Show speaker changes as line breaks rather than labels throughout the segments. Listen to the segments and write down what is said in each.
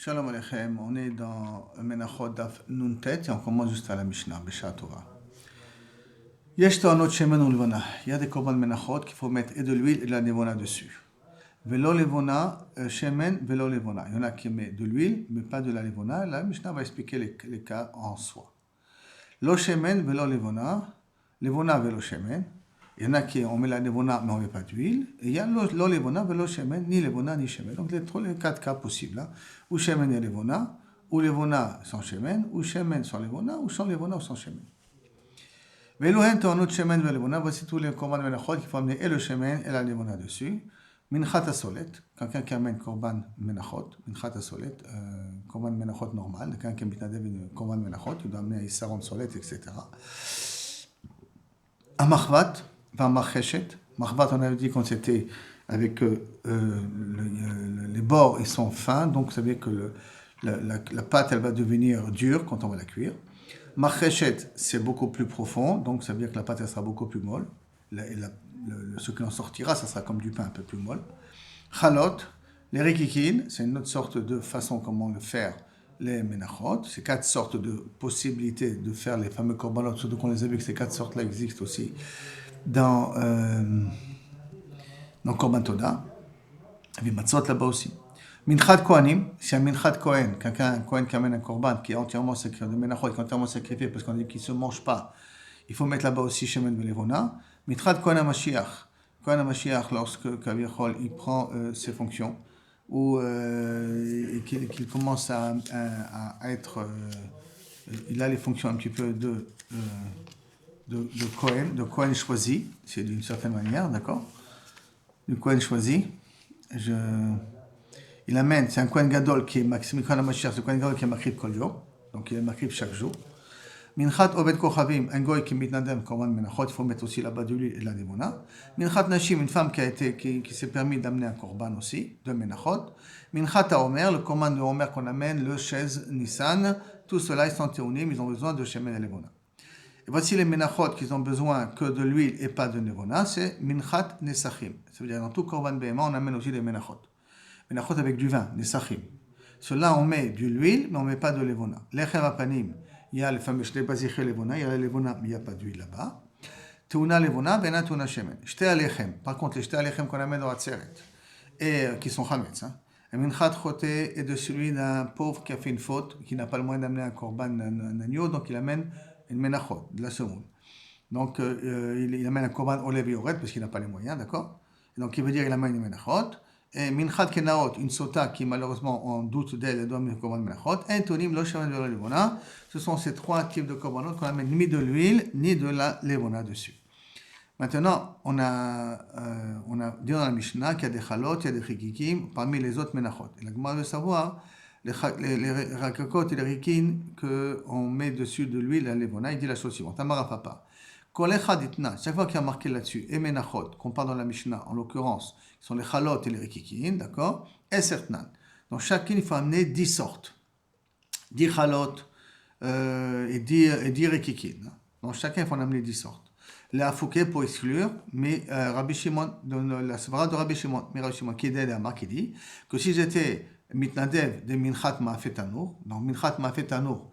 Shalom Aleichem, on est dans Menachot Daf Nuntet et on commence juste à la Mishnah, Besha Torah. Yesh Toanot Shemen ou Levona. Il y a des korban Menachot qu'il faut mettre et de l'huile et de la Levona dessus. Velo Levona, Shemen, Velo Levona. Il y en a qui mettent de l'huile, mais pas de la Levona. La Mishnah va expliquer les cas en soi. Lo Shemen, Velo Levona. Levona, Velo Shemen. Il y en a qui on met la levona mais on ne met pas d'huile. Et il y a lo levona, velo shemen, ni levona ni shemen. Donc les quatre cas possibles. Hein. Ou shemen et levona, ou levona sans shemen, ou shemen sans levona, ou sans levona ou sans shemen. Velohen toanot shemen ve levona, voici tous les korban menachot qu'il faut amener et le shemen et la levona dessus. Minchat asolet, quelqu'un qui amène korban menachot, minchat asolet, korban menachot normal, quelqu'un qui amène korban menachot, il doit amener isaron solet, etc. Amachvat, Marcheshet. Marchvat, on avait dit qu'on c'était avec les bords ils sont fins, donc vous savez que la pâte elle va devenir dure quand on va la cuire. Marcheshet, c'est beaucoup plus profond, donc ça veut dire que la pâte elle sera beaucoup plus molle. Ce qui en sortira, ça sera comme du pain un peu plus molle. Chalot, les rikikin, c'est une autre sorte de façon comment le faire. Les menachot, c'est quatre sortes de possibilités de faire les fameux korbanot, surtout qu'on les a vu que ces quatre sortes-là existent aussi dans Korban Toda. Il y a matzot là-bas aussi. Minchat Kohanim, c'est un Minchat Kohen, un Kohen qui amène un korban qui est entièrement sacrifié, de menachot qui est entièrement sacrifié parce qu'on dit qu'il ne se mange pas. Il faut mettre là-bas aussi Shemen Velevona. Minchat Kohen HaMashiach. Kohen HaMashiach, lorsque Kaviachol il prend ses fonctions, ou qu'il commence à être, il a les fonctions un petit peu de Kohen choisi, c'est d'une certaine manière, d'accord? Du Kohen choisi, il amène, c'est un Kohen Gadol qui est Maxime Kohen HaMashiach, c'est un Kohen Gadol qui est Makrib Kol Yom, donc il est Makrib chaque jour. Minchat Obed Kochavim, un goy qui est mitnadem korban menachot, il faut mettre aussi là-bas de l'huile et de la levona. Minchat Nashim, une femme qui s'est permis d'amener un korban aussi, de menachot. Minchat Haomer, le korban de Homer qu'on amène, le Shez Nissan, tout cela, ils sont théonim, ils ont besoin de shemen et levona. Et voici les menachot qui ont besoin que de l'huile et pas de levona, c'est Minchat Nesachim. Ça veut dire dans tout korban béma, on amène aussi des menachot. Menachot avec du vin, Nesachim. Cela, on met de l'huile, mais on ne met pas de levona. Lechem apanim. Il y a le fameux Shte Baziche Levona, il y a la Levona, mais il n'y a pas d'huile là-bas. Teuna Levona, Bena Teuna Shemen. Shte Alechem. Par contre, les Shte Alechem qu'on amène dans la Tzeret, et qui sont Chametz, hein. Un Minchat Chote est de celui d'un pauvre qui a fait une faute, qui n'a pas le moyen d'amener un korban, un agneau, donc il amène une Menachot, de la seconde. Donc, il amène un korban Olev Yoret, parce qu'il n'a pas les moyens, d'accord? Donc, il veut dire il amène une Menachot. Et Minchat Kenaot, une sota qui malheureusement on doute d'elle, elle doit mettre korban menachot. Antonim lo shemen velo levona. Ce sont ces trois types de korbanot qu'on amène ni de l'huile ni de la levona dessus. Maintenant, on a dit dans la Mishnah qu'il y a des chalot, il y a des chikikim parmi les autres menachot. Et la Gemara veut savoir les rakakot et les rikin qu'on met dessus de l'huile et la levona. Il dit la chose suivante. Amara papa. Chaque fois qu'il y a marqué là-dessus, et menachot, qu'on parle dans la Mishnah, en l'occurrence, qui sont les chalot et les rikikin, d'accord? Et certains. Donc chacune, il faut amener 10 sortes. 10 chalot et 10 rikikin. Donc chacun, il faut en amener 10 sortes. Les afouké pour exclure, mais Rabbi Shimon, la svara de Rabbi Shimon, qui est à qui dit que si j'étais mitnadev de minchat ma'afet tanour, donc minchat ma'afet tanour,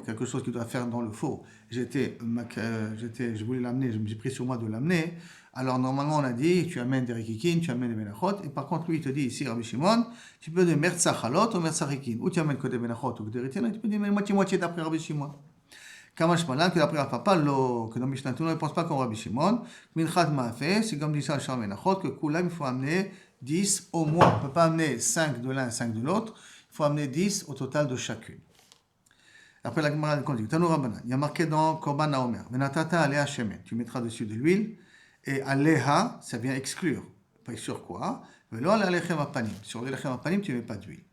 quelque chose qu'il doit faire dans le four. Je voulais l'amener, j'ai pris sur moi de l'amener. Alors normalement on a dit, tu amènes des rikikin, tu amènes des menachot, et par contre lui il te dit ici, Rabbi Shimon, tu peux de mertsa chalot ou mertsa rikin, ou tu amènes que des menachot ou que des rikin, tu peux dire moitié d'après Rabbi Shimon. Kamash malan, que d'après Papa, que dans Mishnah Tuna, ne pense pas comme Rabbi Shimon, minchat ma'afet, c'est comme dit ça le menachot, que Koulam, il faut amener 10 au moins, on ne peut pas amener 5 de l'un et 5 de l'autre, il faut amener 10 au total de chacune. Après la Gemara continue. Tanu Rabbanan, il y a marqué dans Korban Haomer, Venatata alea shemen, tu mettras dessus de l'huile, et aleha, ça vient exclure. Pas sur quoi? Velo alechem apanim. Sur les lechem apanim, tu ne mets pas d'huile.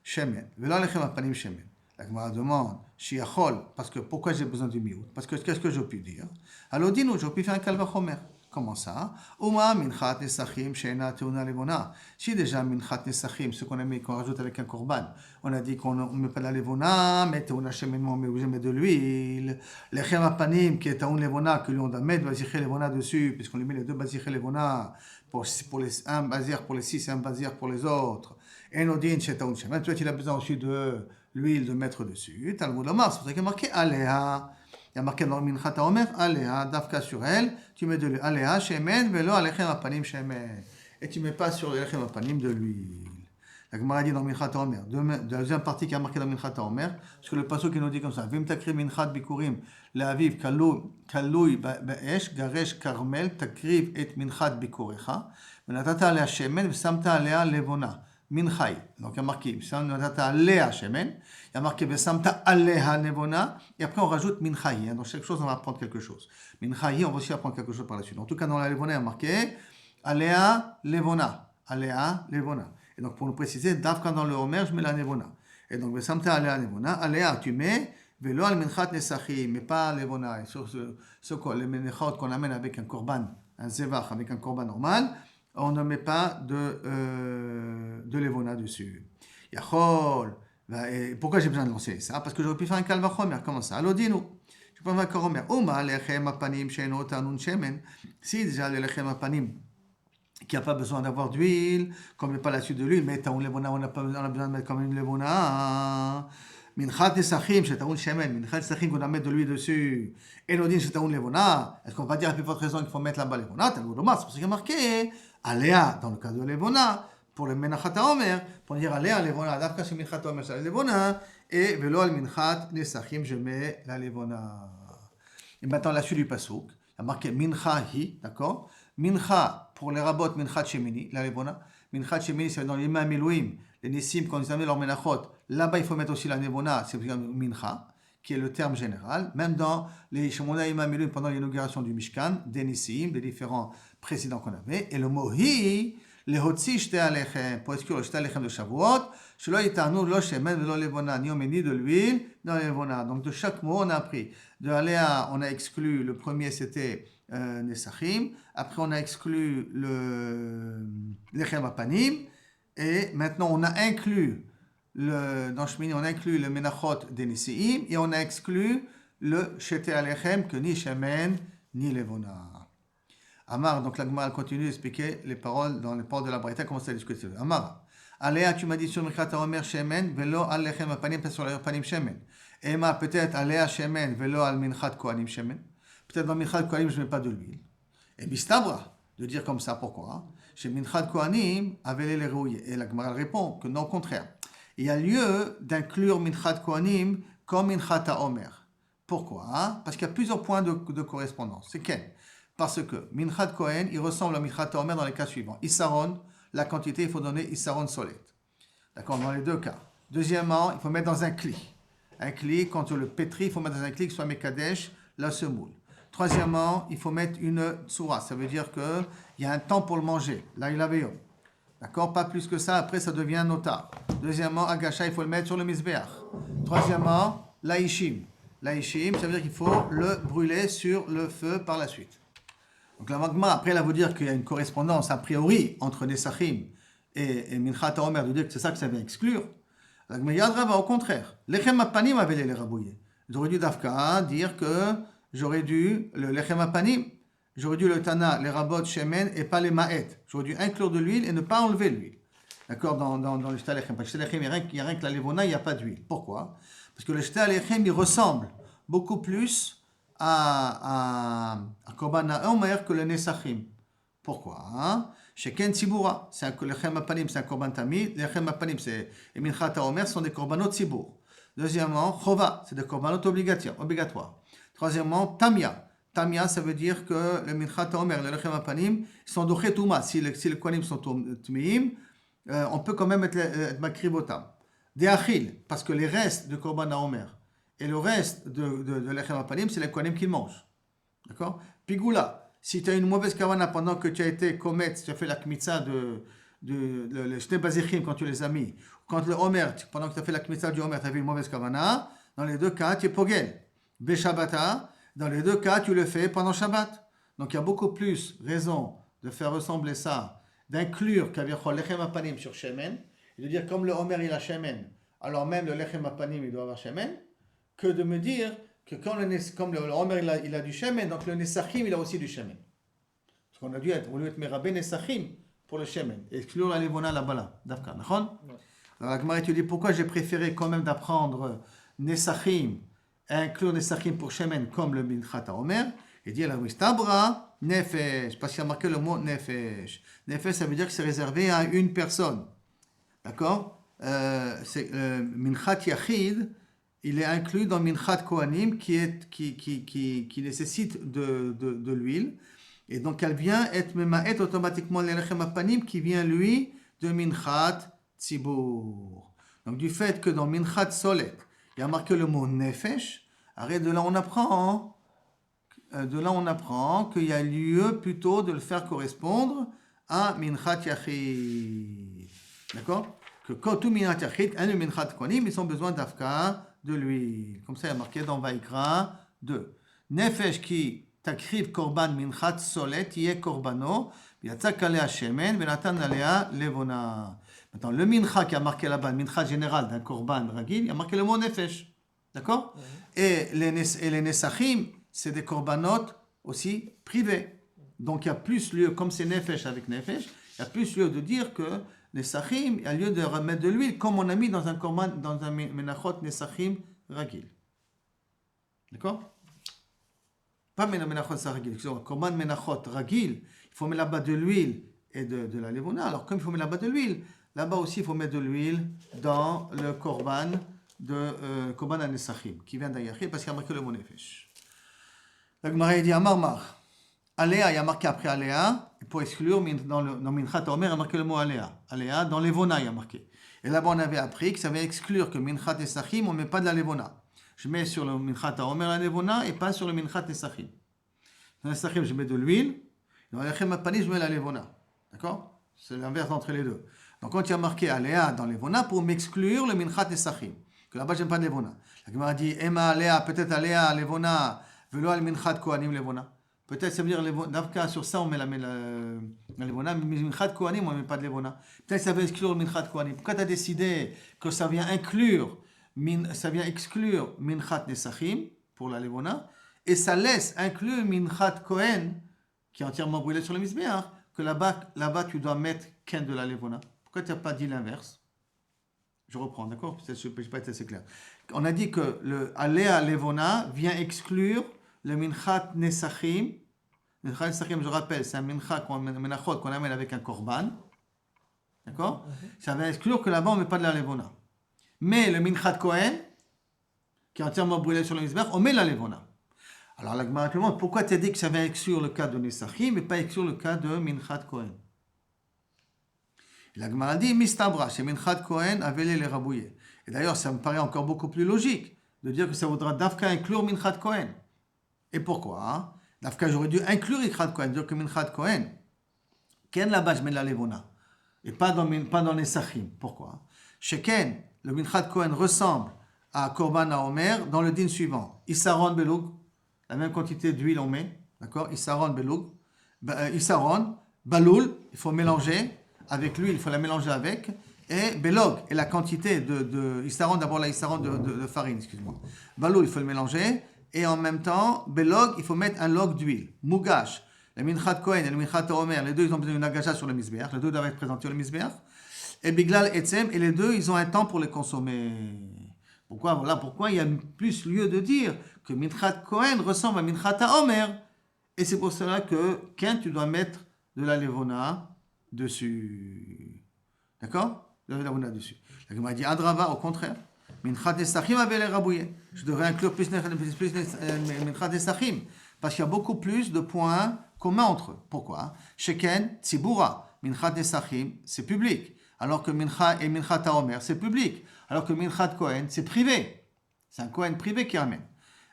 Shemen. Velo alechem apanim shemen. La Gemara demande, shiachol, parce que pourquoi j'ai besoin du miout? Parce que qu'est-ce que je peux dire? Alodino, je peux faire un kalvachomer. Comment ça? Uma minchat nesachim sheena teuna levona. Si déjà minchat nesachim, ce qu'on a mis, qu'on rajoute avec un korban, on a dit qu'on ne met pas la levona, mais teuna shemen, on met de l'huile. Lechem apanim, qui est taun levona, que lui on doit mettre baziche levona dessus, puisqu'on lui met les deux baziche levona, un bazir pour les 6 et un bazir pour les autres. Enodin Shetaun Shemen, peut-être il a besoin aussi de l'huile de mettre dessus. Talmud Lomar, c'est pour ça qu'il y a marqué Aléa. Il y a marqué dans Minchat Omer, Aléa, Dafka sur elle, tu mets de l'huile. Aléa, Shemen, Velo, Alechem Apanim Shemen. Et tu mets pas sur l'Alechem Apanim de l'huile. La Gemara dit dans Minchat Omer, de la deuxième partie qui a marqué dans Minchat Omer, parce que le passage qui nous dit comme ça, Vim takri Minchat Bikurim, Le'aviv Kalui Ba'esh, Garesh Karmel, takriv et Minchat Bikurecha, Venatata Alea Shemen, V'samta Alea Levona. Minchai. Donc il y a marqué Notata Alea Shemen, il y a marqué V'samta Alea Levona, et après on rajoute Minchai. Dans chaque chose, on va apprendre quelque chose. Minchai, on va aussi apprendre quelque chose par la suite. En tout cas, dans la Levona, il y a marqué Alea Levona. Alea Levona. Et donc, pour nous préciser, Davka dans le Homer, je mets la Nevona. Et donc, Vesamta Alea Nevona. Alea, tu mets, Velo al Minchat Nesachim, mais pas Levona. Et sur les Menechot qu'on amène avec un korban, un Zevach, avec un korban normal, on ne met pas de Levona dessus. Yachol. Pourquoi j'ai besoin de lancer ça? Parce que j'aurais pu faire un Kalvachomer. Comment ça? Alodinu. Je peux faire un Kalvachomer. Oma lechem apanim she'eno tanun shemen. Si déjà le lechem apanim, qui n'a pas besoin d'avoir d'huile, qu'on ne met pas là-dessus de l'huile, mais on a besoin de mettre comme une levona. Minchat nesachim, shetaun shemen, minchat nesachim, qu'on a mettre de l'huile dessus. Enodin, shetaun levona. Est-ce qu'on va dire à plus forte raison qu'il faut mettre là-bas levona? C'est pour ça qu'il y a marqué Aléa, dans le cas de levona, pour le menachat haomer, pour dire Aléa, levona, d'afka chez minchat haomer, c'est la levona, et velo al minchat nesachim, je mets la levona. Et maintenant, la suite du pasuk, il y a marqué mincha hi, d'accord? Mincha, pour les rabots, Minchat Shemini, la Levona. Minchat Shemini, c'est dans les Yemei Milouim, les Nissim, quand ils amènent leur Menachot. Là-bas, il faut mettre aussi la Levona, c'est Mincha, qui est le terme général. Même dans les Shemona Yemei Milouim, pendant l'inauguration du Mishkan, des Nissim, des différents présidents qu'on avait. Et le mot Hi, les Hotzi Shte Alechem, pour exclure le Shte Alechem de Shavuot, Shelo Yitanu Lo Shemen Velo Levona, ni on met ni de l'huile dans la Levona. Donc de chaque mot, on a appris. De Aléa, on a exclu, le premier c'était Nesachim. Après, on a exclu le Lechem Apanim. Et maintenant, on a inclus dans Shmini, on a inclus le Menachot des Nesiim. Et on a exclu le Shete Alechem, que ni Shemen, ni Levona. Amar, donc la Gemara continue d'expliquer les paroles dans les paroles de la Braïta, comment ça discute. Amar, Aléa, tu m'as dit sur Minchat Haomer Shemen, Velo al Lechem Apanim, pas sur le Apanim Shemen. Emma, peut-être Aléa Shemen, Velo al Minchat Kohanim Shemen. Peut-être dans Minchat Kohanim, je ne mets pas de l'huile. Et Bistabra, de dire comme ça, pourquoi? Chez Minchat Kohanim, avait les rouillés. Et la Gemara répond que non, au contraire. Il y a lieu d'inclure Minchat Kohanim comme Minchat Haomer. Pourquoi? Parce qu'il y a plusieurs points de correspondance. C'est quel? Parce que Minchat Kohen, il ressemble à Minchat Haomer dans les cas suivants. Issaron, la quantité, il faut donner Issaron Solet. D'accord? Dans les deux cas. Deuxièmement, il faut mettre dans un cli. Un cli, quand tu le pétris, il faut mettre dans un cli qui soit Mekadesh, la semoule. Troisièmement, il faut mettre une tsura. Ça veut dire qu'il y a un temps pour le manger. Là, il avait. D'accord? Pas plus que ça. Après, ça devient nota. Deuxièmement, agacha, il faut le mettre sur le misbeach. Troisièmement, laishim. Laishim, ça veut dire qu'il faut le brûler sur le feu par la suite. Donc la magma, après, elle va vous dire qu'il y a une correspondance a priori entre Nesachim et Minchat Haomer, de dire que c'est ça que ça vient exclure. La Gmeyadra va au contraire. Lechem Apanim avait les rabouillés. J'aurais dû d'Afka dire que j'aurais dû le Lechem Apanim, j'aurais dû le Tana, les Rabot Shemen et pas les Ma'et. J'aurais dû inclure de l'huile et ne pas enlever l'huile. D'accord? Dans le Shta Lechem. Parce que le Shta Lechem, il n'y a rien que la Levona, il n'y a pas d'huile. Pourquoi? Parce que le Shta Lechem, il ressemble beaucoup plus à Korban Haomer que le Nesachim. Pourquoi? Chez Ken Tzibura, c'est le Lechem Apanim, c'est un Korban Tamid. Le Lechem Apanim et Minchat Haomer sont des Korbanot Tzibur. Deuxièmement, Chova, c'est des Korbanot obligatoires. Troisièmement, Tamia. Tamia, ça veut dire que le Minchat Haomer et le Lechem Apanim sont doché Touma. Si les Kohanim sont Tmeim, on peut quand même être Makribotam. Deachil, parce que les restes de Korban Haomer et le reste de Lechem Apanim, c'est les Kohanim qui mangent. D'accord? Pigoula, si tu as une mauvaise kavana pendant que tu as été komet, tu as fait la kmitza les Shnei Bazichim quand tu les as mis, quand le Homer, pendant que tu as fait la kmitza du Homer, tu as fait une mauvaise kavana, dans les deux cas, tu es pogel. Beshabata, dans les deux cas, tu le fais pendant Shabbat. Donc il y a beaucoup plus raison de faire ressembler ça, d'inclure Kavirchol Lechem Apanim sur Shemen, et de dire comme le Homer il a Shemen, alors même le Lechem Apanim il doit avoir Shemen, que de me dire que comme le Homer il a du Shemen, donc le Nesachim il a aussi du Shemen. Parce qu'on a dû être Merabé Nesachim pour le shemen. Exclure la levona là-bas là. D'accord, d'accord.
Ouais.
Alors la Gemara étudie pourquoi j'ai préféré quand même d'apprendre Nesachim, inclure Nesachim pour shemen comme le Minchat HaOmer. Et dit la Wistabra, Nefesh, parce qu'il y a marqué le mot Nefesh. Nefesh, ça veut dire que c'est réservé à une personne. D'accord, Minchat Yachid, il est inclus dans Minchat Kohanim qui nécessite de l'huile. Et donc elle vient être memaet automatiquement l'elechem apanim qui vient lui de Minchat Tzibur. Donc du fait que dans Minchat Solet, il y a marqué le mot Nefesh, arrête de là on apprend, qu'il y a lieu plutôt de le faire correspondre à Minchat Yachid. D'accord? Que quand tout Minchat Yachid, un Minchat Kohanim, ils ont besoin d'Afka, de l'huile. Comme ça, il y a marqué dans Vaikra 2. Nefesh qui takriv korban Minchat Solet, yé korbano, yatzak alea shemen, venatan alea levona. Maintenant, le Mincha qui a marqué là-bas, le Mincha général d'un korban ragil, il y a marqué le mot Nefesh. D'accord? Et les Nesachim, c'est des korbanot aussi privés. Donc, il y a plus lieu, comme c'est Nefesh avec Nefesh, il y a plus lieu de dire que Nesachim, il y a lieu de remettre de l'huile, comme on a mis dans un korban, dans un Menachot Nesachim ragil. D'accord? Pas Menachot Ragil, korban Menachot ragil, il faut mettre là-bas de l'huile et de la levona. Alors, comme il faut mettre là-bas de l'huile, là-bas aussi, il faut mettre de l'huile dans le korban korban Nesachim, qui vient d'Ayachid, parce qu'il y a marqué le mot Nefesh. La Gemara dit Amarmar. Aléa, il y a marqué après Aléa, pour exclure, dans Minchat HaOmer, il y a marqué le mot Aléa. Aléa, dans Levona, il y a marqué. Et là-bas, on avait appris que ça va exclure que Minchat Nesachim, on ne met pas de la Levona. Je mets sur le Minchat HaOmer la Levona et pas sur le Minchat Nesachim. Dans Nesachim, je mets de l'huile. Dans Lechem Apani, je mets la Levona. D'accord? C'est l'inverse entre les deux. Donc, quand il y a marqué Aléa dans Levona, pour m'exclure le Minchat Nesachim, que là-bas, je n'aime pas de Levona. La Gemara dit Ema Aléa, peut-être Aléa, Levona, velo al Minchat Kohanim Levona. Peut-être ça veut dire, dans le cas sur ça, on met la Levona, mais Minchat Kohanim, on ne met pas de Levona. Peut-être ça veut exclure le Minchat Kohanim. Pourquoi tu as décidé que ça vient exclure Minchat Nesachim pour la Levona, et ça laisse inclure Minchat Kohen, qui est entièrement brûlé sur le Mizbeach, que là-bas tu dois mettre qu'un de la Levona. Pourquoi tu n'as pas dit l'inverse? Je reprends, d'accord? Je ne peux pas être assez clair. On a dit que le Aléa Levona vient exclure le Minchat Nesachim. Le Minchat Nesachim, je rappelle, c'est un Minchat qu'on amène avec un korban. D'accord? Ça va exclure que là-bas, on ne met pas de la Levona. Mais le Minchat Kohen, qui est entièrement brûlé sur le Mizbeach, on met la Levona. Alors la Gemara demande, pourquoi tu as dit que ça va exclure le cas de Nesachim, mais pas exclure le cas de Minchat Kohen? La Gemara dit, Mistabra, chez Minchat Kohen, avélé les rabouillés. Et d'ailleurs, ça me paraît encore beaucoup plus logique de dire que ça voudra Dafka inclure Minchat Kohen. Et pourquoi? Dafka, j'aurais dû inclure Minchat Kohen, dire que Minchat Kohen, Ken là-bas, je mets de la Levona. Et pas dans Nesachim. Pourquoi? Chez Ken, le Minchat Kohen ressemble à Korban HaOmer dans le din suivant. Issaron Beloug, la même quantité d'huile on met, d'accord? Issaron Beloug, Issaron, Baloul, il faut mélanger. Avec l'huile, il faut la mélanger avec. Et Belog, et la quantité de Issaron, d'abord la Issaron de farine, excuse-moi. Baloul, il faut le mélanger. Et en même temps, Belog, il faut mettre un log d'huile. Mougash, le Minchat Kohen et le Minchat HaOmer, les deux, ils ont besoin d'une agacha sur le Mizbeach. Les deux doivent être présentés au Mizbeach. Et Biglal Etzem, et les deux, ils ont un temps pour les consommer. Pourquoi il y a plus lieu de dire que Minchat Kohen ressemble à Minchat HaOmer. Et c'est pour cela que, tu dois mettre de la Levona dessus. D'accord? De la Levona dessus. La Gemara dit Adrava, au contraire. Minchat Nesachim avait les rabouillés. Je devrais inclure plus Minchat Nesachim. Parce qu'il y a beaucoup plus de points communs entre eux. Pourquoi? Sheken, Tzibura. Minchat Nesachim, c'est public. Alors que Minchat HaOmer, c'est public. Alors que Minchat Kohen, c'est privé. C'est un Kohen privé qui amène.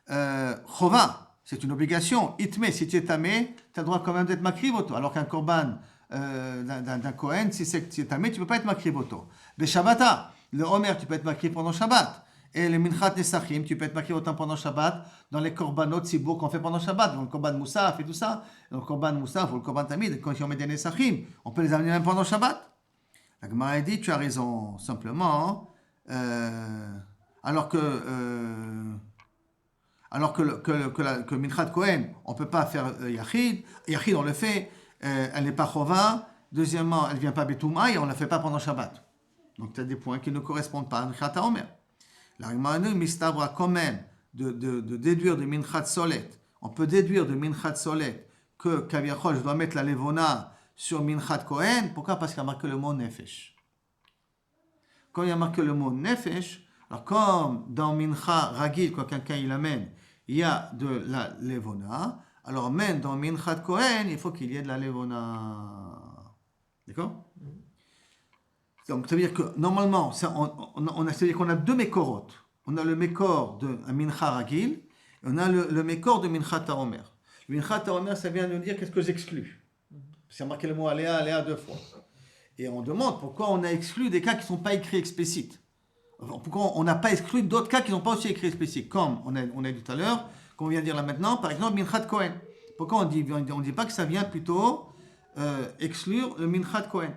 Chova, c'est une obligation. Itme, si tu es tamé, tu as le droit quand même d'être makrivoto. Alors qu'un korban d'un Kohen, si tu es tamé, tu ne peux pas être makrivoto. Mais Shabbata, le Omer, tu peux être makriv pendant Shabbat. Et le Minchat Nesachim, tu peux être makriv autant pendant Shabbat, dans les korbanot Tzibour qu'on fait pendant Shabbat, dans le korban Moussaf et tout ça. Dans le korban Moussaf ou le korban Tamid, quand on met des Nesachim, on peut les amener même pendant Shabbat. La Gemara dit, tu as raison, simplement, alors que Minchat Kohen, on ne peut pas faire Yachid. Yachid, on le fait, elle n'est pas Chova, Deuxièmement, elle ne vient pas Betouma et on ne la fait pas pendant Shabbat. Donc, tu as des points qui ne correspondent pas à Minchat Haomer. La Gemara nous mistabra quand même de déduire de Minchat Solet. On peut déduire de Minchat Solet que Kaviachol, je dois mettre la Levona sur Minchat Kohen. Pourquoi? Parce qu'il y a marqué le mot Nefesh. Quand il y a marqué le mot Nefesh, alors comme dans Mincha Ragil, quand quelqu'un il amène, il y a de la Levona, alors même dans Minchat Kohen, il faut qu'il y ait de la Levona. D'accord? Donc, ça veut dire que normalement, c'est-à-dire qu'on a deux Mekorot. On a le Mekor de Mincha Ragil, et on a le Mekor de Minchat Haomer. Le Minchat Haomer, ça vient de dire qu'est-ce que j'exclus. Parce qu'il y a marqué le mot Aléa deux fois. Et on demande pourquoi on a exclu des cas qui ne sont pas écrits explicites. Pourquoi on n'a pas exclu d'autres cas qui ne sont pas aussi écrits explicites. Comme on a dit tout à l'heure, comme on vient de dire là maintenant, par exemple, Minchat Kohen. Pourquoi on ne dit pas que ça vient plutôt exclure le Minchat Kohen?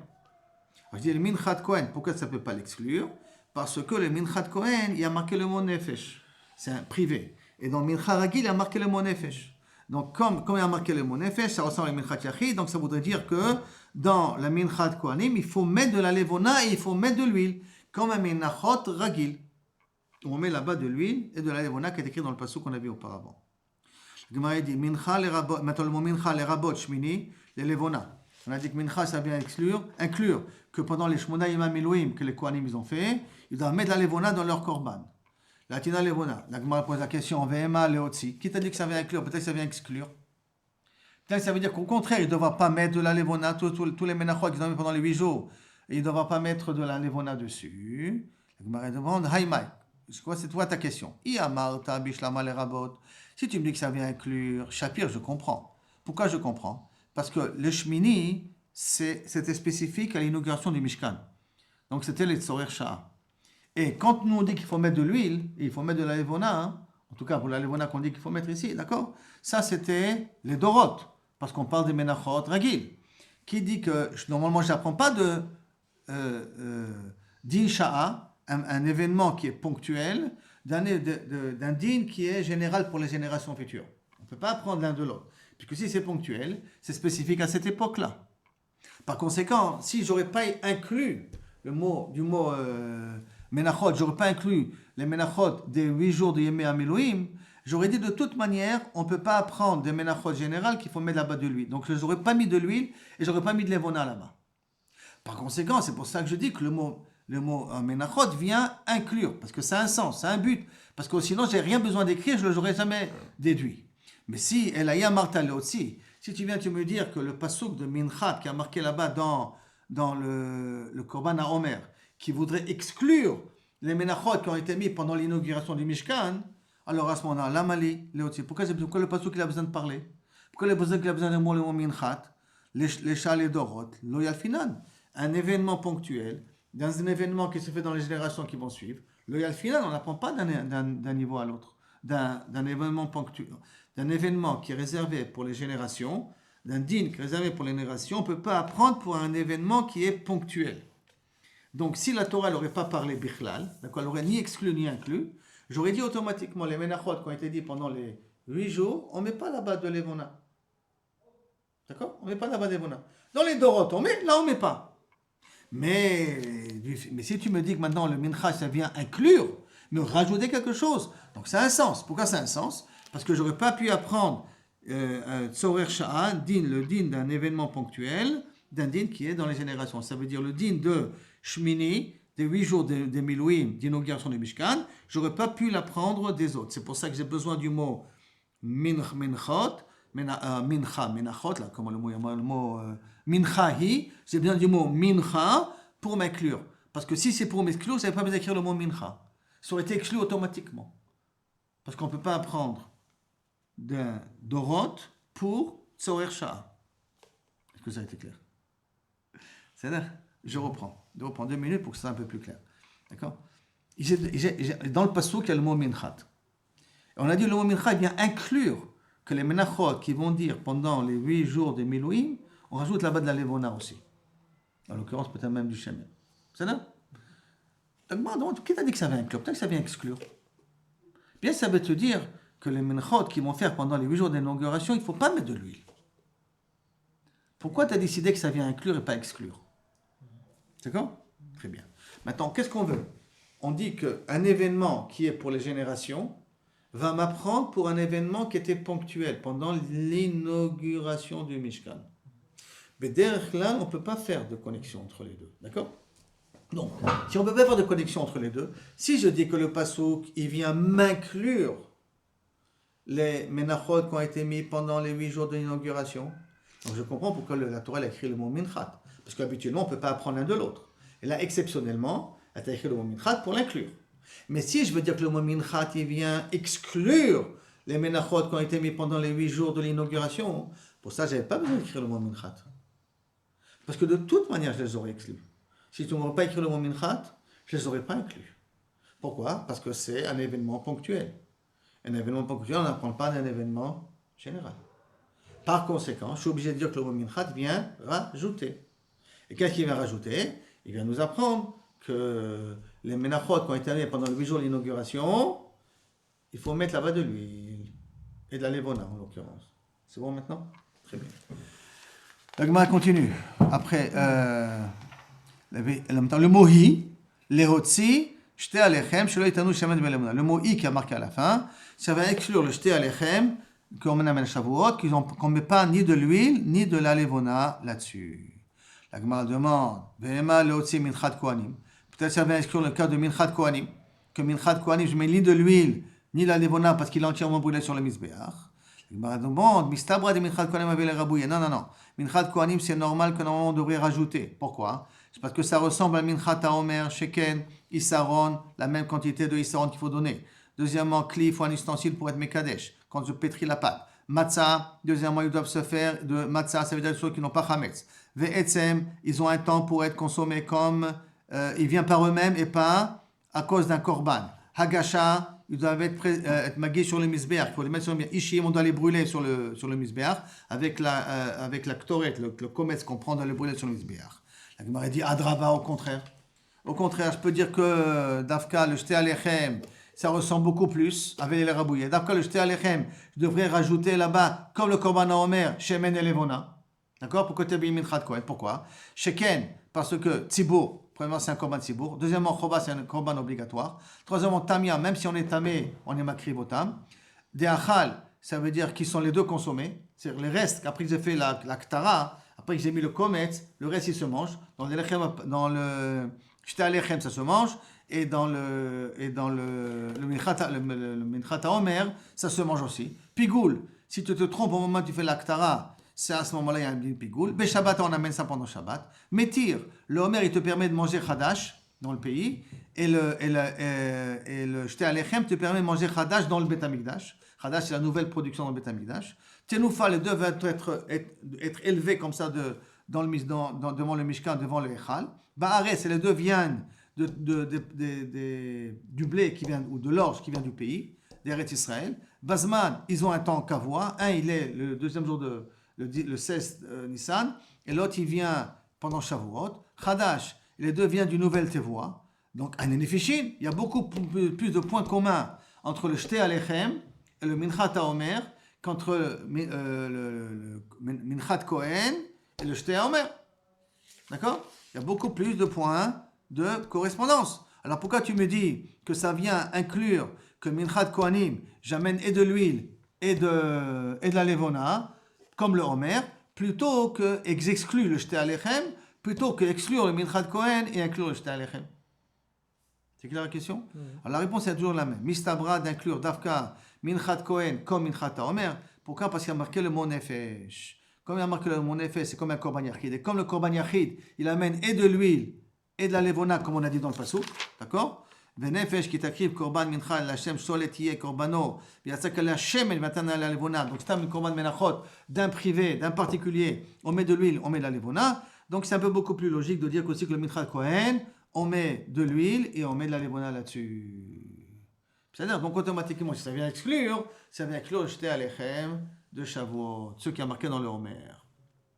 Je dis le Minchat Kohen, pourquoi ça ne peut pas l'exclure? Parce que le Minchat Kohen, il y a marqué le mot Nefesh. C'est un privé. Et dans Mincha Ragil, il y a marqué le mot Nefesh. Donc, comme il y a marqué le mot Nefesh, ça ressemble à Minchat Yachid, donc ça voudrait dire que dans la Minchat Kohanim, il faut mettre de la Levona et il faut mettre de l'huile, comme un Minachot Ragil. On met là-bas de l'huile et de la Levona qui est écrit dans le passage qu'on a vu auparavant. Le Gemara dit Mincha lerabot, maintenant le mot Mincha lerabot Shmini, les Levona. On a dit que Mincha, ça vient inclure que pendant les Shmonaïm HaMiluim que les Kohanim ils ont fait, ils doivent mettre la Levona dans leur korban. La Tina Levona. La Gemara pose la question Vema Leotzi. Qui t'a dit que ça vient inclure? Peut-être que ça vient exclure. Peut-être que ça veut dire qu'au contraire, ils ne doivent pas mettre de la Levona, tous les Menachot qu'ils ont mis pendant les 8 jours, et ils ne doivent pas mettre de la Levona dessus. La Gemara demande Haïmaï. C'est toi ta question. Iamarta Bishlama Lerabot. Si tu me dis que ça vient inclure Shapir, je comprends. Pourquoi je comprends? Parce que le Shmini, c'était spécifique à l'inauguration du Mishkan. Donc c'était les Tzorer Sha'a. Et quand nous on dit qu'il faut mettre de l'huile, et il faut mettre de la Levona, en tout cas pour la Levona qu'on dit qu'il faut mettre ici, d'accord? Ça c'était les Dorot, parce qu'on parle des Menachot Ragil. Qui dit que normalement je n'apprends pas de Din Sha'a, un événement qui est ponctuel, d'un din qui est général pour les générations futures. On ne peut pas apprendre l'un de l'autre. Puisque si c'est ponctuel, c'est spécifique à cette époque-là. Par conséquent, si je n'aurais pas inclus le mot Menachot, je n'aurais pas inclus les Menachot des 8 jours de Yemei HaMiluim, j'aurais dit de toute manière, on ne peut pas apprendre des Menachot générales qu'il faut mettre là-bas de l'huile. Donc je n'aurais pas mis de l'huile et je n'aurais pas mis de Levona là-bas. Par conséquent, c'est pour ça que je dis que le mot Menachot vient inclure, parce que ça a un sens, ça a un but. Parce que sinon, je n'ai rien besoin d'écrire, je ne l'aurais jamais déduit. Mais si Elaya Marta aussi, si tu viens me dire que le pasuk de Minchat qui a marqué là-bas dans le Korban HaOmer, qui voudrait exclure les Menachot qui ont été mis pendant l'inauguration du Mishkan, alors à ce moment-là, l'Amali, Léoti, pourquoi le pasuk il a besoin de parler? Pourquoi il a besoin de le mot Minchat, les Shah, les Dorot, Loyal Finan, un événement ponctuel, dans un événement qui se fait dans les générations qui vont suivre, Loyal Finan, on n'apprend pas d'un niveau à l'autre, d'un événement ponctuel. D'un événement qui est réservé pour les générations, d'un din qui est réservé pour les générations, on ne peut pas apprendre pour un événement qui est ponctuel. Donc, si la Torah n'aurait pas parlé bichlal, d'accord, elle n'aurait ni exclu ni inclus, j'aurais dit automatiquement les menachot qui ont été dit pendant les 8 jours, on ne met pas là-bas de levona. D'accord? On ne met pas là-bas de levona. Dans les dorot, on met, là on ne met pas. Mais si tu me dis que maintenant le mincha, ça vient inclure, me rajouter quelque chose, donc ça a un sens. Pourquoi ça a un sens? Parce que je n'aurais pas pu apprendre Tzorer Sha'a, le din d'un événement ponctuel, d'un din qui est dans les générations. Ça veut dire le din de Shmini, des 8 jours des Miluim, d'inauguration du Mishkan, je n'aurais pas pu l'apprendre des autres. C'est pour ça que j'ai besoin du mot Minchot, Menachot, là, comme le mot Minchahi, j'ai besoin du mot Mincha pour m'exclure. Parce que si c'est pour m'exclure, je n'avais pas besoin d'écrire le mot Mincha. Ça aurait été exclu automatiquement. Parce qu'on ne peut pas apprendre d'un Dorot pour Tzorer Sha'a. Est-ce que ça a été clair? C'est-à-dire, je reprends 2 minutes pour que ce soit un peu plus clair. D'accord? Dans le passouk, il y a le mot Minchat. On a dit le mot Minchat vient inclure que les Menachot qui vont dire pendant les 8 jours des Miluim, on rajoute là-bas de la Levona aussi. En l'occurrence, peut-être même du Shemen. C'est là? Donc, qui t'a dit que ça vient inclure? Peut-être que ça vient exclure. Bien, ça veut te dire que les Menachot qui vont faire pendant les 8 jours d'inauguration, il ne faut pas mettre de l'huile. Pourquoi tu as décidé que ça vient inclure et pas exclure? D'accord? Très bien. Maintenant, qu'est-ce qu'on veut? On dit qu'un événement qui est pour les générations va m'apprendre pour un événement qui était ponctuel pendant l'inauguration du Mishkan. Mais derrière là, on ne peut pas faire de connexion entre les deux. D'accord? Donc, si on ne peut pas faire de connexion entre les deux, si je dis que le Passouk, il vient m'inclure les Menachot qui ont été mis pendant les 8 jours de l'inauguration, donc je comprends pourquoi la Torah a écrit le mot Minchat. Parce qu'habituellement, on ne peut pas apprendre l'un de l'autre. Et là, exceptionnellement, elle a écrit le mot Minchat pour l'inclure. Mais si je veux dire que le mot Minchat, il vient exclure les Menachot qui ont été mis pendant les 8 jours de l'inauguration, pour ça, je n'avais pas besoin d'écrire le mot Minchat. Parce que de toute manière, je les aurais exclus. Si tu n'aurais pas écrit le mot Minchat, je ne les aurais pas inclus. Pourquoi? Parce que c'est un événement ponctuel. Un événement ponctuel, on n'apprend pas d'un événement général. Par conséquent, je suis obligé de dire que le mot Minchat vient rajouter. Et qu'est-ce qu'il vient rajouter? Il vient nous apprendre que les Menachot qui ont été mis pendant les 8 jours de l'inauguration, il faut mettre là-bas de l'huile et de la levona en l'occurrence. C'est bon maintenant? Très bien. La Gemara continue. Après, le mot hi, lehotzi, shte alechem, shelo itanu shemen belemuna. Le mot hi qui a marqué à la fin, ça va exclure le shte alechem qu'on amène à Shavuot, qu'on ne met pas ni de l'huile ni de la levona là-dessus. La Gemara demande, Vehema lehotzi minchat kohanim. Peut-être ça va exclure le cas de minchat kohanim, que minchat kohanim, je mets ni de l'huile ni la levona parce qu'il est entièrement brûlé sur le misbéach. La Gemara demande, mistabra de minchat kohanim avec les rabouilles. Non. Minchat kohanim, c'est normal que normalement on devrait rajouter. Pourquoi? C'est parce que ça ressemble à minchat haomer, sheken, issaron, la même quantité de issaron qu'il faut donner. Deuxièmement, kli, il faut un ustensile pour être mekadesh, quand je pétris la pâte. Matzah, deuxièmement, ils doivent se faire de matzah, ça veut dire ceux qui n'ont pas chametz. Ve'etzem, ils ont un temps pour être consommés comme, ils viennent par eux-mêmes et pas à cause d'un korban. Hagasha, ils doivent être magués sur le misbéach, il faut les mettre sur le misbéach. Ishim, on doit les brûler sur le misbéach avec la ktoret, le kometz qu'on prend dans le brûler sur le misbéach. La Gemara dit Adraba, au contraire. Au contraire, je peux dire que Dafka, le Shte Alechem, ça ressemble beaucoup plus avec les rabouillés. Dafka, le Shte Alechem, je devrais rajouter là-bas, comme le Korban Omer, Shemen et Levona. D'accord? Pour que tu aies Minchat Kohen. Pourquoi? Sheken, parce que Tzibour, premièrement, c'est un Korban Tzibour. Deuxièmement, Choba, c'est un Korban obligatoire. Troisièmement, Tamia, même si on est tamé, on est makrivotam. Des Achal, ça veut dire qu'ils sont les deux consommés. C'est-à-dire les restes, après que j'ai fait la Ktara, après que j'ai mis le kometz, le reste il se mange. Dans le Shte Alechem, ça se mange. Et dans le Minchat Haomer, ça se mange aussi. Pigoul, si tu te trompes au moment où tu fais l'Aktara, c'est à ce moment-là il y a un pigoul. Be Shabbat, on amène ça pendant Shabbat. Metir, le Homer, il te permet de manger Hadash dans le pays. Et le Shte Alechem te permet de manger Hadash dans le Bet Amikdash. Hadash, c'est la nouvelle production dans le Bet Amikdash. Tenoufa, les deux vont être élevés comme ça devant le Mishkan, devant le Echal. Baares, les deux viennent du blé qui vient, ou de l'orge qui vient du pays, d'Eretz Israël. Bazman, ils ont un temps kavua. Un, il est le deuxième jour le 16 Nissan, et l'autre, il vient pendant Shavuot. Hadash, les deux viennent du nouvel Tevoa. Donc, un Nefishin, il y a beaucoup plus de points communs entre le Shte Alechem et le Minchat Haomer qu'entre le Minchat Kohen et le Shte Haomer. D'accord? Il y a beaucoup plus de points de correspondance. Alors pourquoi tu me dis que ça vient inclure que Minchat Kohanim, j'amène et de l'huile et de la levona, comme le Homer, plutôt que exclure le Shte Alechem, plutôt que exclure le Minchat Kohen et inclure le Shte Alechem? C'est clair la question? Alors la réponse est toujours la même. Mistabra d'inclure Dafka Minchat Kohen comme Minchat Haomer. Pourquoi? Parce qu'il a marqué le mot Nefesh. Comme il a marqué le mot Nefesh, c'est comme un Korban Yachid. Et comme le Korban Yachid, il amène et de l'huile et de la levona, comme on a dit dans le Passouk. D'accord? Nefesh qui t'écrit Korban Mincha l'Hashem Soletiye Korbano. Yatzak l'Hashem et Matana la levona. Donc c'est un Korban Menachot d'un privé, d'un particulier. On met de l'huile, on met de la levona. Donc c'est un peu beaucoup plus logique de dire qu'aussi que le Minchat Kohen, on met de l'huile et on met de la levona là-dessus. C'est-à-dire, donc automatiquement, si ça vient exclure le Shte Alechem de Shavuot, ce qui a marqué dans le Homer.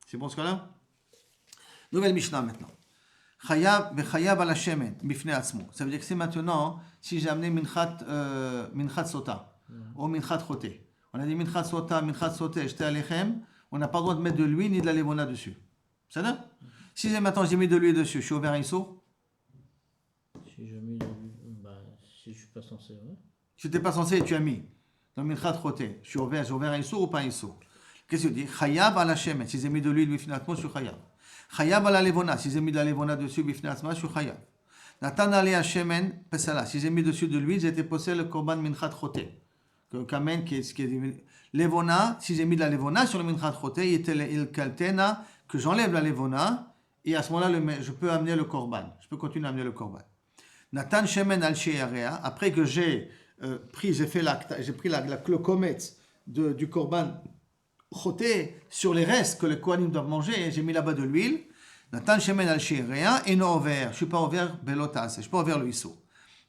C'est bon ce cas-là? Nouvelle Mishnah maintenant. Chayav vechayav ala shemen mifnei atzmo. Ça veut dire que c'est maintenant, si j'ai amené minchat sota ou minchat choté. On a dit minchat sota, Shte Alechem, on n'a pas le droit de mettre de l'huile ni de la levona dessus. Ça va? Si maintenant j'ai mis de l'huile dessus, je suis ouvert à Issour?
Si j'ai mis de l'huile, si je suis pas censé, ouais.
Si tu n'es pas censé, tu as mis. Dans Minchat Choté, je suis ouvert à Issour ou pas à Issour? Qu'est-ce que tu dis? Chayab à la shemen. Si j'ai mis de l'huile, bifinatement, je suis chayab. Chayab à la levona. Si j'ai mis de la levona dessus, bifinatement, je suis chayab. Natan ale à shemen, pesala. Si j'ai mis dessus de l'huile, j'étais posé le korban Minchat Choté. Que kamen qui est levona. Si j'ai mis de la levona sur le Minchat Choté, il kaltena, que j'enlève la levona, et à ce moment-là, je peux amener le korban. Je peux continuer à amener le korban. Natan shemen al she'area. Après que j'ai pris le kometz du korban choté sur les restes que les kohanim doivent manger, j'ai mis là-bas de l'huile. Natan shemen al she'area et non ouvert. Je ne suis pas ouvert belotas. Je ne suis pas ouvert le issou.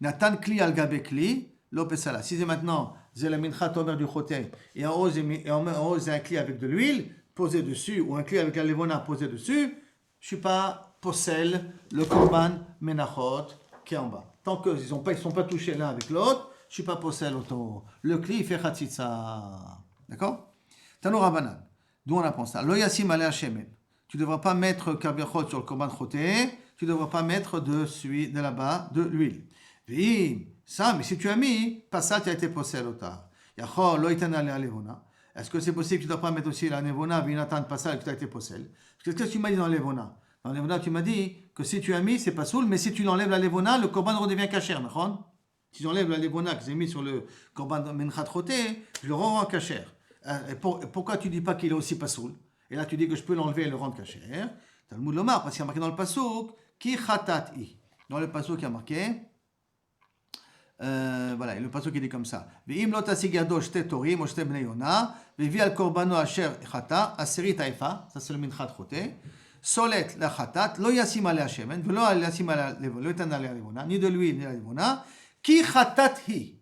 Natan kli al gabe kli lo pesala. Si c'est maintenant j'ai la minchat ouvert du choté et en haut j'ai un kli avec de l'huile posé dessus ou un kli avec la levona posé dessus, je ne suis pas possèle le korban menachot qui est en bas. Tant qu'ils ne sont pas touchés l'un avec l'autre, je ne suis pas possèle autour. Le kli il fait chatzitza. D'accord? Tano Rabanan. D'où on apprend ça? Lo yasim ale shemen. Tu ne devras pas mettre kaviachot sur le korban choté, tu ne devras pas mettre de là-bas de l'huile. Oui, ça, mais si tu as mis, pas ça, tu as été possèle autour. Yachol lo itan ale levona. Est-ce que c'est possible que tu ne dois pas mettre aussi la levona, vinatan pas ça, que tu as été possèle? Parce que qu'est-ce que tu m'as dit dans la levona? Dans la levona, tu m'as dit que si tu as mis, c'est pas soul, mais si tu enlèves la levona, le korban redevient kasher, d'accord? Si j'enlève la levona que j'ai mis sur le korban menchat choté, je le rends kasher. Pourquoi tu ne dis pas qu'il est aussi pasoul? Et là tu dis que je peux l'enlever et le rendre kasher. Talmud Lomar, parce qu'il y a marqué dans le pasouk, ki chatat i. Dans le pasouk il y a marqué, voilà, le pasouk il dit comme ça. Ve'im lo tasig yado shte torim o shte bnei yona, ve'vi al korbano asher chata, aseri taifa, ça c'est le minchat choté. Solet la chatat, lo yasim ale hashemen, velo yasim ale levona, lo etan ale levona, ni de l'huile ni de la levona, ki chatat hi.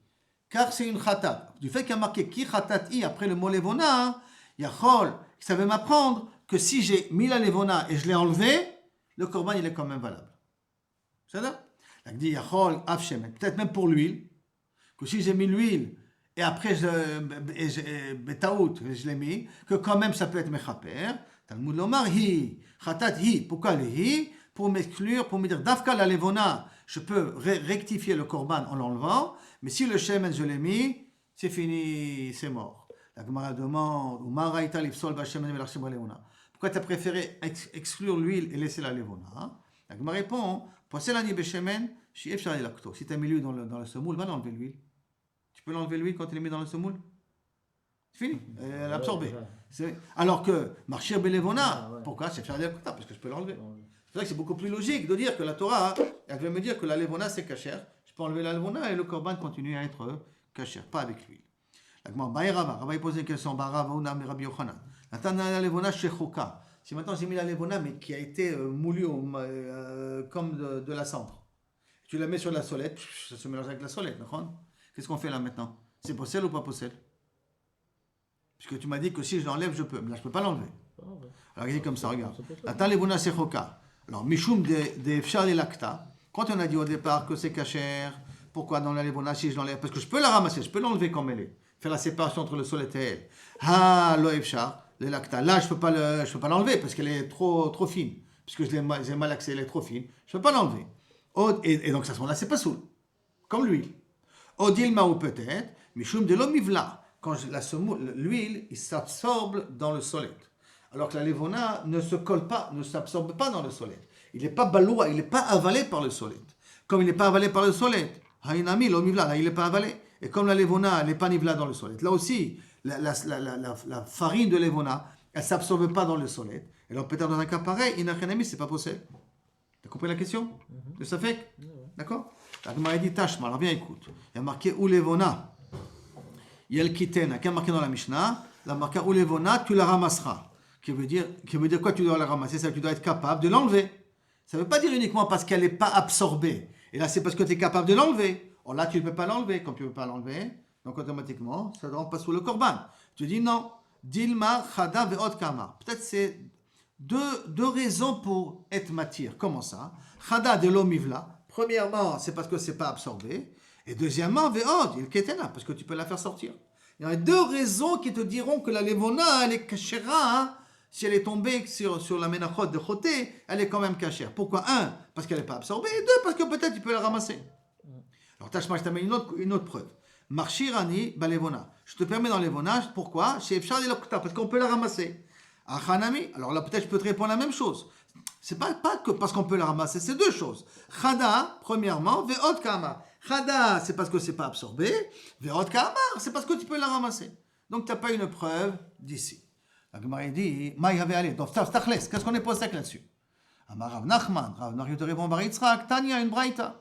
Car c'est une khatat. Du fait qu'il y a marqué ki khatat i après le mot levona, yachol, ça veut m'apprendre que si j'ai mis la levona et je l'ai enlevé, le korban il est quand même valable. C'est ça? Il dit yachol af shemen. Peut-être même pour l'huile, que si j'ai mis l'huile et après betaout je l'ai mis, que quand même ça peut être mechaper. Talmud lomar hi khatat hi. Pourquoi le hi? Pour m'exclure, pour me dire dafka la levona, je peux rectifier le korban en l'enlevant. Mais si le shemen je l'ai mis, c'est fini, c'est mort. La Gemara demande, pourquoi tu as préféré exclure l'huile et laisser la levona? La Gemara répond, si tu as mis l'huile dans le semoule, va l'enlever l'huile. Tu peux l'enlever l'huile quand tu l'as mis dans le semoule? C'est fini, elle est absorbée. Alors que marchir belevona, pourquoi? C'est faire des parce que je peux l'enlever. C'est vrai que c'est beaucoup plus logique de dire que la Torah, elle veut me dire que la levona c'est kasher. Je peux enlever la levona et le korban continue à être kasher, pas avec l'huile. Rabbi pose une question, Rabbi Yochanan. La levona shechoka. Si maintenant j'ai mis la levona mais qui a été moulue comme de la cendre, tu la mets sur la solette, ça se mélange avec la solette, d'accord? Qu'est-ce qu'on fait là maintenant? C'est possède ou pas possède? Puisque tu m'as dit que si je l'enlève, je peux. Là, je ne peux pas l'enlever. Alors il dit comme ça, regarde. Attends, levona shechoka. Alors, Mishum de Fshar et Lakta, quand on a dit au départ que c'est kasher, pourquoi dans la levona si je l'enlève? Parce que je peux la ramasser, je peux l'enlever comme elle est, faire la séparation entre le sol et elle. Ah, lo Fshar, le Lakta. Là, je peux pas l'enlever parce qu'elle est trop fine. Puisque j'ai mal accès, elle est trop fine. Je ne peux pas l'enlever. Et donc, à ce moment-là, c'est pas soul. Comme l'huile. Odilma ou peut-être, Mishum de l'omivla. Quand l'huile, il s'absorbe dans le solet. Alors que la levona ne se colle pas, ne s'absorbe pas dans le solet. Il n'est pas baloua, il n'est pas avalé par le solet. Comme il n'est pas avalé par le solet, haïnami, l'omivla, là il n'est pas avalé. Et comme la levona n'est pas nivla dans le solet, là aussi, la farine de levona, elle ne s'absorbe pas dans le solet. Et alors peut-être dans un cas pareil, inachanami, c'est pas possible. Tu as compris la question? Le safek? D'accord? La Gemara dit tashma, alors bien écoute. Il y a marqué ou levona, yel kitena, qui a marqué dans la Mishnah, la marqué ou levona, tu la ramasseras. Qui veut dire quoi? Tu dois la ramasser, ça tu dois être capable de l'enlever. Ça ne veut pas dire uniquement parce qu'elle n'est pas absorbée. Et là, c'est parce que tu es capable de l'enlever. Or là, tu ne peux pas l'enlever. Comme tu ne peux pas l'enlever, donc automatiquement, ça ne rentre pas sous le korban. Tu dis non. Dilma, chada, ve'ot kama. Peut-être c'est deux raisons pour être matière. Comment ça? Chada de l'omivla. Premièrement, c'est parce que ce n'est pas absorbé. Et deuxièmement, ve'ot, il ketena, parce que tu peux la faire sortir. Il y a deux raisons qui te diront que la levona, elle est cachera, hein. Si elle est tombée sur la menachot de choté, elle est quand même cachère. Pourquoi? Un, parce qu'elle n'est pas absorbée, et deux, parce que peut-être tu peux la ramasser. Alors, Tashma, je t'amène une autre preuve. Marchirani balevona. Je te permets dans levona, pourquoi? Chez Efshar et Lokta, parce qu'on peut la ramasser. Achanami, alors là, peut-être je peux te répondre la même chose. C'est pas que parce qu'on peut la ramasser, c'est deux choses. Chada, premièrement, ve'ot kama. Chada, c'est parce que c'est pas absorbé. Ve'ot kama, c'est parce que tu peux la ramasser. Donc, tu n'as pas une preuve d'ici. La Gemara dit, Maï avait allé. Donc, qu'est-ce qu'on est posé là-dessus? Amar Rav Nachman, Rav Nachman te répond, Bar Yitzchak, Tanya, une braïta.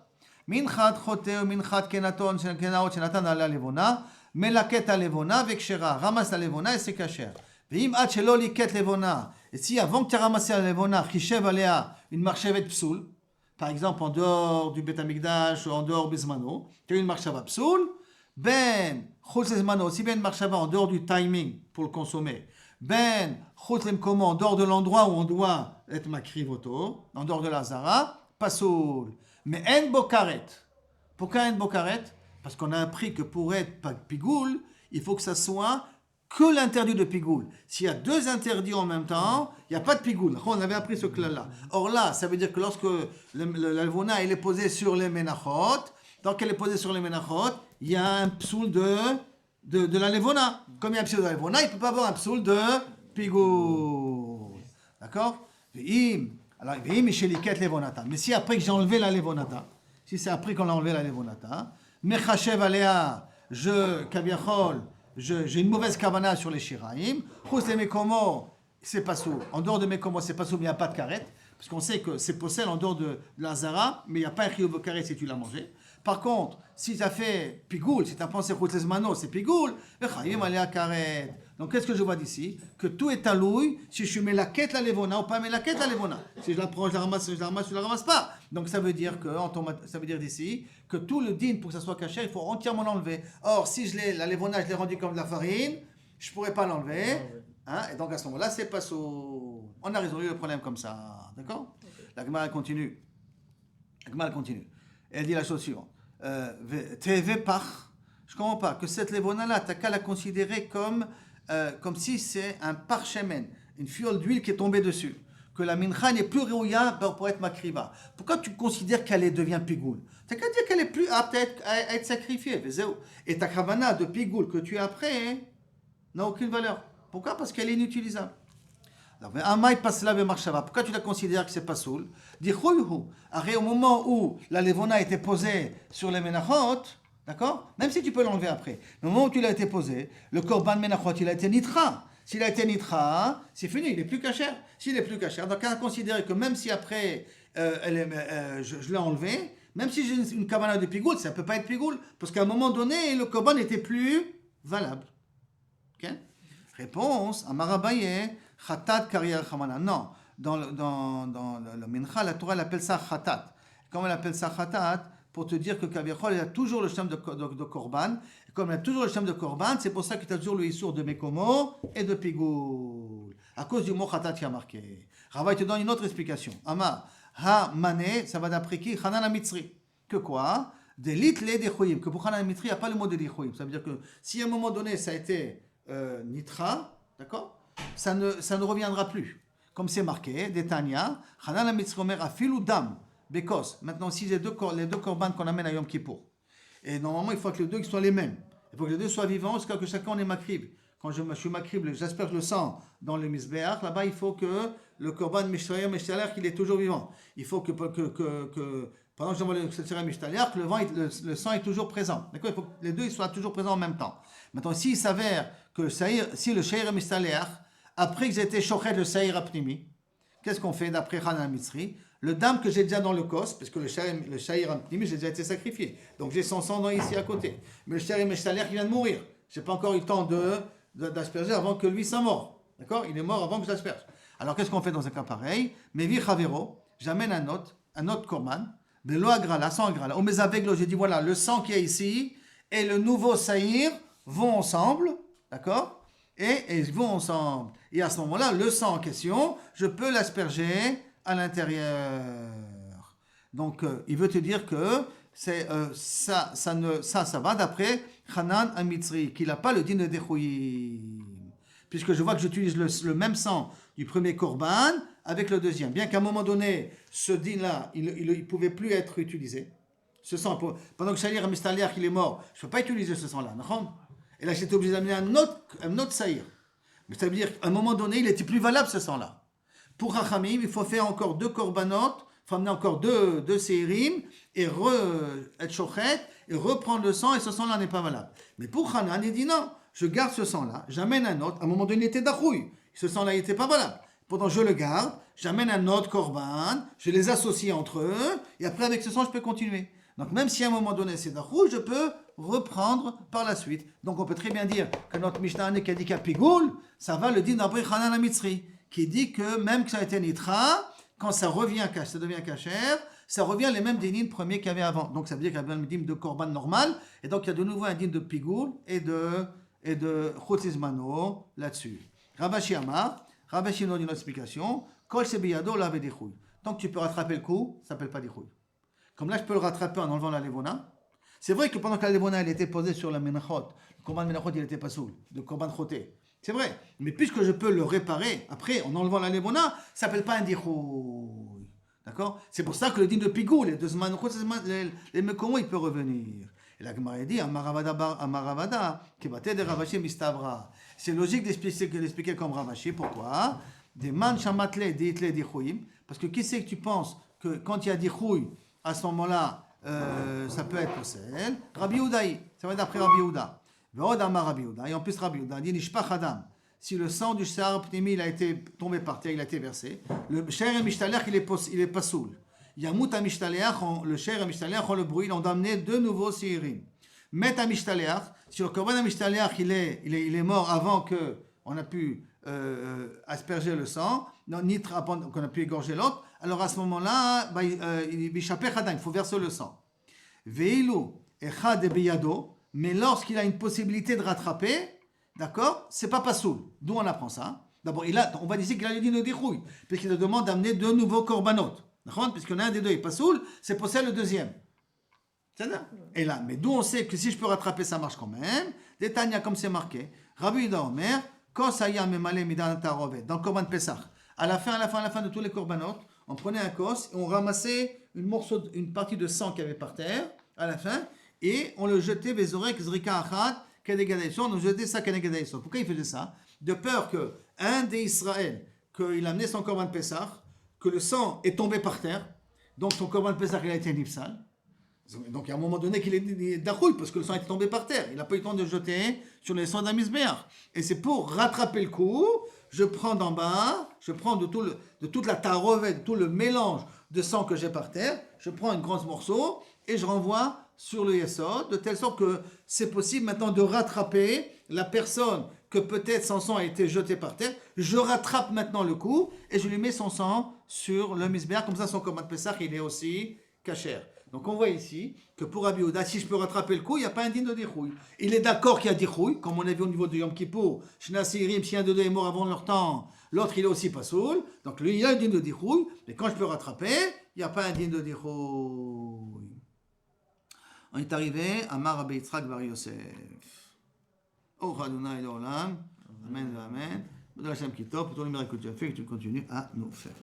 Minchat chote ou minchat kenaton, kenaot, shenatan ala levona, melaket a levona, vekshera, ramasse la levona et c'est kasher. Veim ad shelo liket levona. Et si avant que tu aies ramassé la levona, chishev aléa, une marchevet psoul, par exemple en dehors du Bet Amikdash ou en dehors Bismano, tu as une marchava psoul, ben, chutz lezmano, aussi bien une marchava en dehors du timing pour le consommer, ben, chutz lemkomo, en dehors de l'endroit où on doit être makrivoto, en dehors de la zara, pasoul. Mais en bokaret. Pourquoi en bokaret? Parce qu'on a appris que pour être pigoul, il faut que ça soit que l'interdit de pigoul. S'il y a deux interdits en même temps, il n'y a pas de pigoul. On avait appris ce clan-là. Or là, ça veut dire que lorsque l'alvona est posée sur les menachot, tant qu'elle est posée sur les menachot, il y a un psoul de la levona. Comme il y a un psoul de la levona, il ne peut pas avoir un psoul de pigoul. D'accord? Alors, mais si après que j'ai enlevé la levonata, si c'est après qu'on a enlevé la levonata, mechachev aléa, j'ai une mauvaise kavana sur les shiraim, chous les mekomo, c'est pas sous. En dehors de mekomo, c'est pas sous, mais il n'y a pas de karet, parce qu'on sait que c'est possède en dehors de la zara, mais il n'y a pas un chiyuv karet si tu l'as mangé. Par contre, si tu as fait pigoul, si tu as pensé chous les mano, c'est pigoul, mechaim aléa karet. Donc, qu'est-ce que je vois d'ici? Que tout est talouille si je mets la quête la levona ou pas mets la quête la levona. Si je la prends, je la ramasse, je la ramasse pas. Donc, ça veut dire d'ici que tout le din, pour que ça soit caché, il faut entièrement l'enlever. Or, si la levona, je l'ai rendu comme de la farine, je pourrais pas l'enlever. Hein? Et donc, à ce moment-là, c'est pas sous. On a résolu le problème comme ça. D'accord? La Gemara continue. Elle dit la chose suivante. TV par. Je comprends pas que cette levona-là, t'as qu'à la considérer comme si c'est un parchemin, une fiole d'huile qui est tombée dessus, que la mincha n'est plus réouya pour être makriva. Pourquoi tu considères qu'elle devient pigoul? Tu n'as qu'à dire qu'elle est plus apte à être sacrifiée. Et ta kavana de pigoul que tu as après n'a aucune valeur. Pourquoi? Parce qu'elle est inutilisable. Pourquoi tu la considères que c'est pas soul? Au moment où la levona était posée sur les menachot, d'accord? Même si tu peux l'enlever après. Mais au moment où tu l'as été posé, le korban menachot, il a été nitra. S'il a été nitra, c'est fini, il n'est plus cachère. S'il n'est plus cachère, donc on a considéré que même si après je l'ai enlevé, même si j'ai une kavana de pigoul, ça ne peut pas être pigoul, parce qu'à un moment donné, le korban n'était plus valable. Okay? Réponse, Amarabaye, Khatat Kariyar Khamana. Non, dans le mincha, la Torah appelle ça Khatat. Comment elle appelle ça Khatat? Pour te dire que Kaviachol, il a toujours le shem de Korban. Et comme il a toujours le shem de Korban, c'est pour ça qu'il a toujours le issour de Mekomo et de Pigoul. À cause du mot Khatat qui a marqué. Rava, il te donne une autre explication. Ama, Ha Mané, ça va d'après qui? Hanan Amitzri. Que quoi? Des litres les dechoyim. Que pour Hanan Amitzri, il n'y a pas le mot de dechoyim. Ça veut dire que si à un moment donné, ça a été nitra, d'accord? Ça ne reviendra plus. Comme c'est marqué, Detania, Hanan Amitzri Omer Afilu Dam. Bekos. Maintenant, si les deux korban qu'on amène à Yom Kippour, et normalement, il faut que les deux soient les mêmes. Il faut que les deux soient vivants jusqu'à que chacun en ait makrib. Quand je suis makrib, j'asperge le sang dans le misbéach. Là-bas, il faut que le korban mishtaler, qu'il est toujours vivant. Il faut que pendant que j'envoie le mishtaler, que le sang est toujours présent. D'accord? Il faut que les deux soient toujours présents en même temps. Maintenant, s'il s'avère que si le shayir mishtaler, après que j'ai été shochet le shayir apnimi, qu'est-ce qu'on fait d'après Hanan Mitzri? Le dam que j'ai déjà dans le kos, parce que le shayir apnimi, j'ai déjà été sacrifié. Donc j'ai son sang ici à côté. Mais le shayir mishtaler qui vient de mourir, j'ai pas encore eu le temps d'asperger avant que lui soit mort. D'accord? Il est mort avant que je l'asperge. Alors qu'est-ce qu'on fait dans un cas pareil? Mevi chavero, j'amène un autre korban, de lo agrala, sans agrala. Au mes aveglo, j'ai dit voilà, le sang qui est ici et le nouveau saïr vont ensemble, d'accord? Et ils vont ensemble. Et à ce moment-là, le sang en question, je peux l'asperger à l'intérieur. Donc, il veut te dire que ça va d'après Hanan Amitzri, qu'il n'a pas le din de Dechouïm. Puisque je vois que j'utilise le même sang du premier korban avec le deuxième. Bien qu'à un moment donné, ce din-là, il ne pouvait plus être utilisé. Ce sang, pendant que Saïr Amistaliach, il est mort, je ne peux pas utiliser ce sang-là. Et là, j'étais obligé d'amener un autre Saïr. Mais ça veut dire qu'à un moment donné, il était plus valable ce sang-là. Pour Rachamim, il faut faire encore 2 korbanot, il faut amener encore deux séirim et être chochet et reprendre le sang, et ce sang-là n'est pas valable. Mais pour Hanan, il dit non, je garde ce sang-là, j'amène un autre. À un moment donné, il était d'achouille. Ce sang-là n'était pas valable. Pourtant, je le garde, j'amène un autre korban, je les associe entre eux, et après, avec ce sang, je peux continuer. Donc, même si à un moment donné, c'est d'achouille, je peux reprendre par la suite. Donc, on peut très bien dire que notre Mishnah qui a dit qu'à Pigoul, ça va le dire d'après Hanan Amitzri, qui dit que même que ça a été nitra, quand ça devient kasher, ça revient les mêmes dinim premiers qu'il y avait avant. Donc ça veut dire qu'il y a un dinim de korban normal, et donc il y a de nouveau un dinim de pigoul et de chotzizmano là-dessus. Ravashi Amar, Ravashi nous dit une explication, kol sebiyado lave dichouy. Tant que tu peux rattraper le coup, ça s'appelle pas dichouy. Comme là je peux le rattraper en enlevant la levona. C'est vrai que pendant que la levona elle était posée sur la menachot, le korban menachot il était pas soul, le korban choté. C'est vrai, mais puisque je peux le réparer après en enlevant la levona, ça s'appelle pas un dichouy. D'accord? C'est pour ça que le din de Pigou, les deux zmanot, les mekomo, il peut revenir. Et la Gemara dit, Amaravada, qui battait des Ravashi mistavra. C'est logique d'expliquer comme Ravashi. Pourquoi? Des man shamatle, des itle, dichouim. Parce que qui c'est que tu penses que quand il y a dichouy, à ce moment-là, ça peut être possède? Rabbi Yehudaï. Ça va être d'après Rabbi Yehuda. Et en plus, Rabbi Yehuda dit Nishpach Adam. Si le sang du Shar Pnimi il a été tombé par terre, il a été versé, le Sher Mishtalech il est pas soul. Yamut Mishtalech, le Sher Mishtalech, on le brûle, on doit amener 2 nouveaux Seirim. Met Mishtalech, si le Korban Mishtalech il est mort avant que on a pu asperger le sang, qu'on a pu égorger l'autre, alors à ce moment-là, il faut verser le sang. Veilu Echad Beyado. Mais lorsqu'il a une possibilité de rattraper, d'accord, c'est pas pasoul. D'où on apprend ça? D'abord, on va dire qu'il a le din de dichouy, puisqu'il demande d'amener 2 nouveaux korbanot. D'accord? Puisqu'on a un des deux est pasoul, c'est possède le deuxième. C'est ça? Et là, mais d'où on sait que si je peux rattraper, ça marche quand même. Des Tanya, comme c'est marqué. Rabbi Yehuda Omer, Kosaya memale midan tarovet. Dans le korban Pesach. À la fin de tous les korbanot, on prenait un kos et on ramassait une partie de sang qu'il y avait par terre, à la fin, et on le jetait, Bezorek, Zrika Achat, Kedegadayson, on jetait ça, Kedegadayson. Pourquoi il faisait ça? De peur que un des Israël, qu'il amenait son korban Pesach, que le sang est tombé par terre, donc son korban Pesach, il a été nifsal. Donc il y a un moment donné qu'il est d'achouille, parce que le sang est tombé par terre. Il n'a pas eu le temps de jeter sur les sangs d'Amisbéach. Et c'est pour rattraper le coup, je prends d'en bas, je prends de toute la tarovet, de tout le mélange de sang que j'ai par terre, je prends un grand morceau, et je renvoie sur le Yesod, de telle sorte que c'est possible maintenant de rattraper la personne que peut-être son sang a été jeté par terre. Je rattrape maintenant le coup et je lui mets son sang sur le misbéach. Comme ça, son korban Pesach, il est aussi kasher. Donc on voit ici que pour Rabbi Yehuda, si je peux rattraper le coup, il n'y a pas un din de dichouy. Il est d'accord qu'il y a dichouy, comme on a vu au niveau de Yom Kippour. Shna Seirim, si un de deux est mort avant leur temps, l'autre il est aussi pas soul. Donc lui, il y a un din de dichouy, mais quand je peux rattraper, il n'y a pas un din de dichouy. On est arrivé à Rabbi Yitzhak bar Yosef. Oh, Adonai l'olam. Amen, amen. Pour tout le miracle que tu as fait, que tu continues à nous faire.